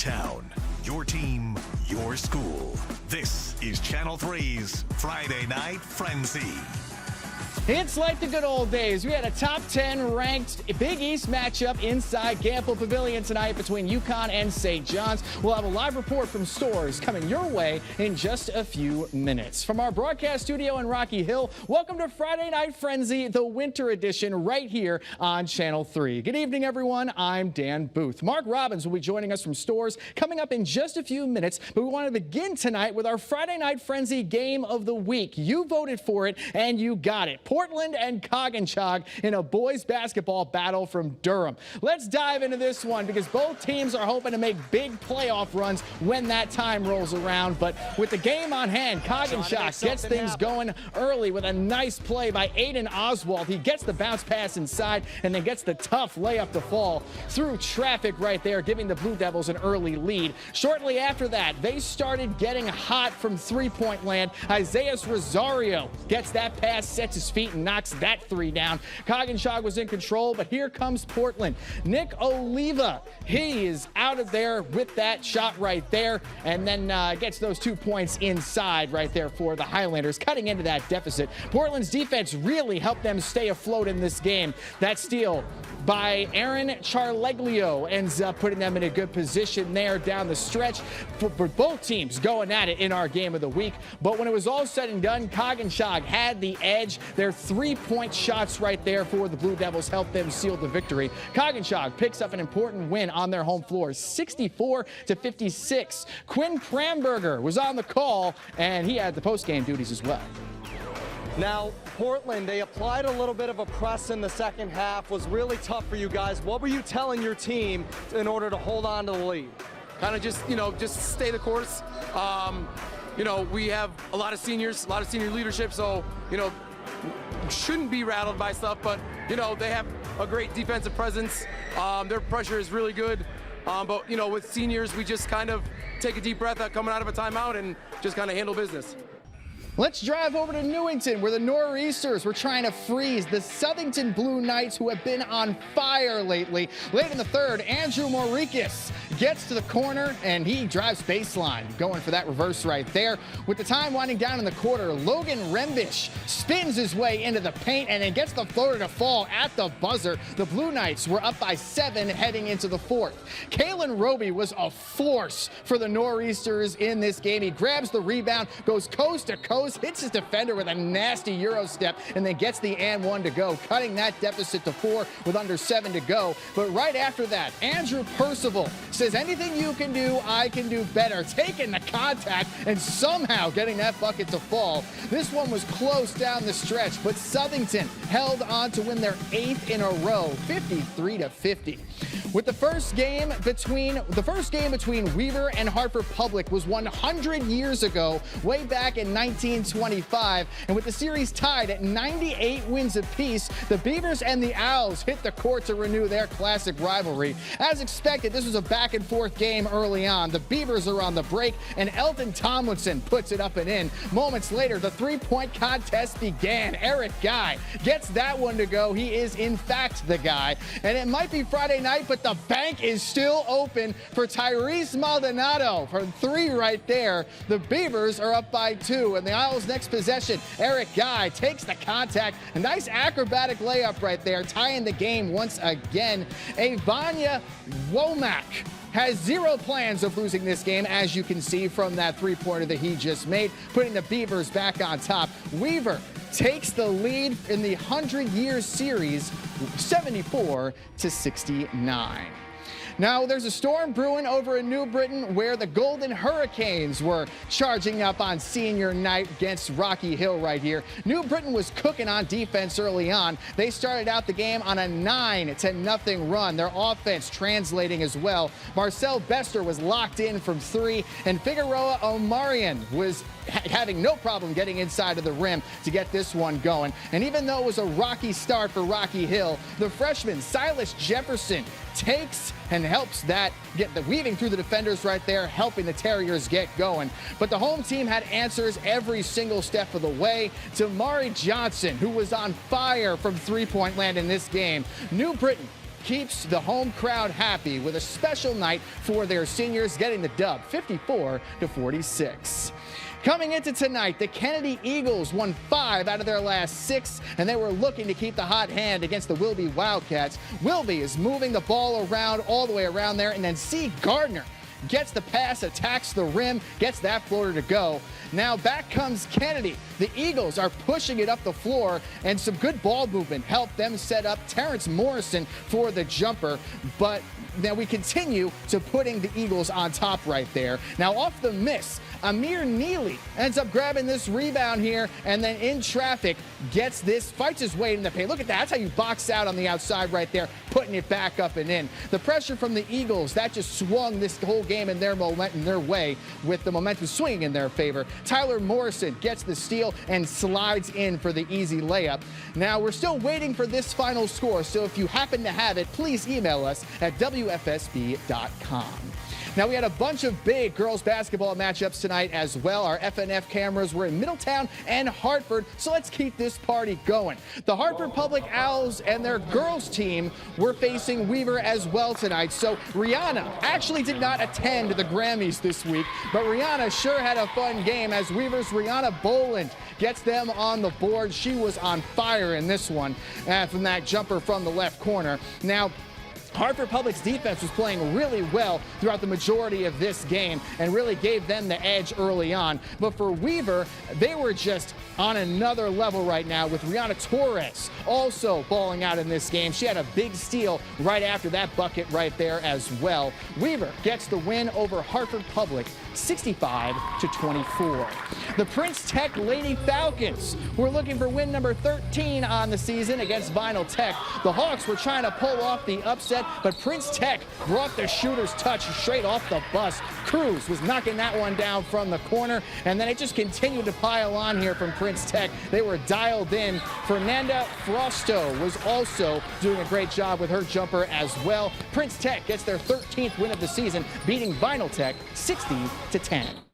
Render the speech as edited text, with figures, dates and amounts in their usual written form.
town, your team, your school. This is Channel 3's Friday Night Frenzy. It's like the good old days. We had a top 10 ranked Big East matchup inside Gamble Pavilion tonight between UConn and St. John's. We'll have a live report from Stores coming your way in just a few minutes. From our broadcast studio in Rocky Hill, welcome to Friday Night Frenzy, the winter edition, right here on Channel 3. Good evening, everyone. I'm Dan Booth. Mark Robbins will be joining us from Stores coming up in just a few minutes, but we want to begin tonight with our Friday Night Frenzy Game of the Week. You voted for it, and you got it. Portland and Coggins in a boys basketball battle from Durham. Let's dive into this one because both teams are hoping to make big playoff runs when that time rolls around. But with the game on hand, Coggins gets things going early with a nice play by Aiden Oswald. He gets the bounce pass inside and then gets the tough layup to fall through traffic right there, giving the Blue Devils an early lead. Shortly after that, they started getting hot from three-point land. Isaiah Rosario gets that pass, sets his feet, and knocks that three down. Coggins was in control, but here comes Portland. Nick Oliva, he is out of there with that shot right there, and then gets those 2 points inside right there for the Highlanders, cutting into that deficit. Portland's defense really helped them stay afloat in this game. That steal by Aaron Charleglio ends up putting them in a good position there down the stretch for both teams going at it in our game of the week. But when it was all said and done, Coggins had the edge. Their three-point shots right there for the Blue Devils helped them seal the victory. Coggins picks up an important win on their home floor, 64-56. Quinn Pramberger was on the call, and he had the post-game duties as well. Now, Portland, they applied a little bit of a press in the second half. Was really tough for you guys. What were you telling your team in order to hold on to the lead? Kind of just stay the course. We have a lot of seniors, a lot of senior leadership, so, shouldn't be rattled by stuff, but, they have a great defensive presence. Their pressure is really good. But, with seniors, we just kind of take a deep breath coming out of a timeout and just kind of handle business. Let's drive over to Newington, where the Nor'easters were trying to freeze the Southington Blue Knights, who have been on fire lately. Late in the third, Andrew Maurikas gets to the corner, and he drives baseline, going for that reverse right there. With the time winding down in the quarter, Logan Rembish spins his way into the paint and then gets the floater to fall at the buzzer. The Blue Knights were up by 7 heading into the fourth. Kalen Roby was a force for the Nor'easters in this game. He grabs the rebound, goes coast to coast, hits his defender with a nasty Euro step, and then gets the and one to go, cutting that deficit to 4 with under 7 to go. But right after that, Andrew Percival says, anything you can do, I can do better, taking the contact and somehow getting that bucket to fall. This one was close down the stretch, but Southington held on to win their 8th in a row, 53-50. With the first game between Weaver and Hartford Public was 100 years ago, way back in 1925, and with the series tied at 98 wins apiece, the Beavers and the Owls hit the court to renew their classic rivalry. As expected, this was a back-and-forth game early on. The Beavers are on the break, and Elton Tomlinson puts it up and in. Moments later, the three-point contest began. Eric Guy gets that one to go. He is, in fact, the guy. And it might be Friday night, but the bank is still open for Tyrese Maldonado for 3 right there. The Beavers are up by 2, and the Owls' next possession, Eric Guy takes the contact. A nice acrobatic layup right there, tying the game once again. Avanya Womack has 0 plans of losing this game, as you can see from that three-pointer that he just made, putting the Beavers back on top. Weaver takes the lead in the 100-year series, 74-69. Now, there's a storm brewing over in New Britain where the Golden Hurricanes were charging up on senior night against Rocky Hill right here. New Britain was cooking on defense early on. They started out the game on a 9-0 run. Their offense translating as well. Marcel Bester was locked in from 3, and Figueroa Omarion was having no problem getting inside of the rim to get this one going. And even though it was a rocky start for Rocky Hill, the freshman Silas Jefferson takes and helps that get the weaving through the defenders right there, helping the Terriers get going. But the home team had answers every single step of the way. Damari Johnson, who was on fire from three-point land in this game. New Britain keeps the home crowd happy with a special night for their seniors, getting the dub 54-46. Coming into tonight, the Kennedy Eagles won 5 out of their last 6, and they were looking to keep the hot hand against the Wilby Wildcats. Wilby is moving the ball around all the way around there, and then C. Gardner gets the pass, attacks the rim, gets that floater to go. Now back comes Kennedy. The Eagles are pushing it up the floor, and some good ball movement helped them set up Terrence Morrison for the jumper, but then we continue to putting the Eagles on top right there. Now off the miss, Amir Neely ends up grabbing this rebound here, and then in traffic gets this, fights his way in the paint. Look at that. That's how you box out on the outside right there, putting it back up and in. The pressure from the Eagles, that just swung this whole game in their momentum, their way, with the momentum swinging in their favor. Tyler Morrison gets the steal and slides in for the easy layup. Now we're still waiting for this final score, so if you happen to have it, please email us at WFSB.com. Now, we had a bunch of big girls basketball matchups tonight as well. Our FNF cameras were in Middletown and Hartford, so let's keep this party going. The Hartford Public Owls and their girls team were facing Weaver as well tonight. So Rihanna actually did not attend the Grammys this week, but Rihanna sure had a fun game as Weaver's Rihanna Boland gets them on the board. She was on fire in this one from that jumper from the left corner. Now, Hartford Public's defense was playing really well throughout the majority of this game and really gave them the edge early on. But for Weaver, they were just on another level right now with Rihanna Torres also balling out in this game. She had a big steal right after that bucket right there as well. Weaver gets the win over Hartford Public 65-24. The Prince Tech Lady Falcons were looking for win number 13 on the season against Vinyl Tech. The Hawks were trying to pull off the upset, but Prince Tech brought the shooter's touch straight off the bus. Cruz was knocking that one down from the corner, and then it just continued to pile on here from Prince Tech. They were dialed in. Fernanda Frosto was also doing a great job with her jumper as well. Prince Tech gets their 13th win of the season, beating Vinyl Tech 60-10.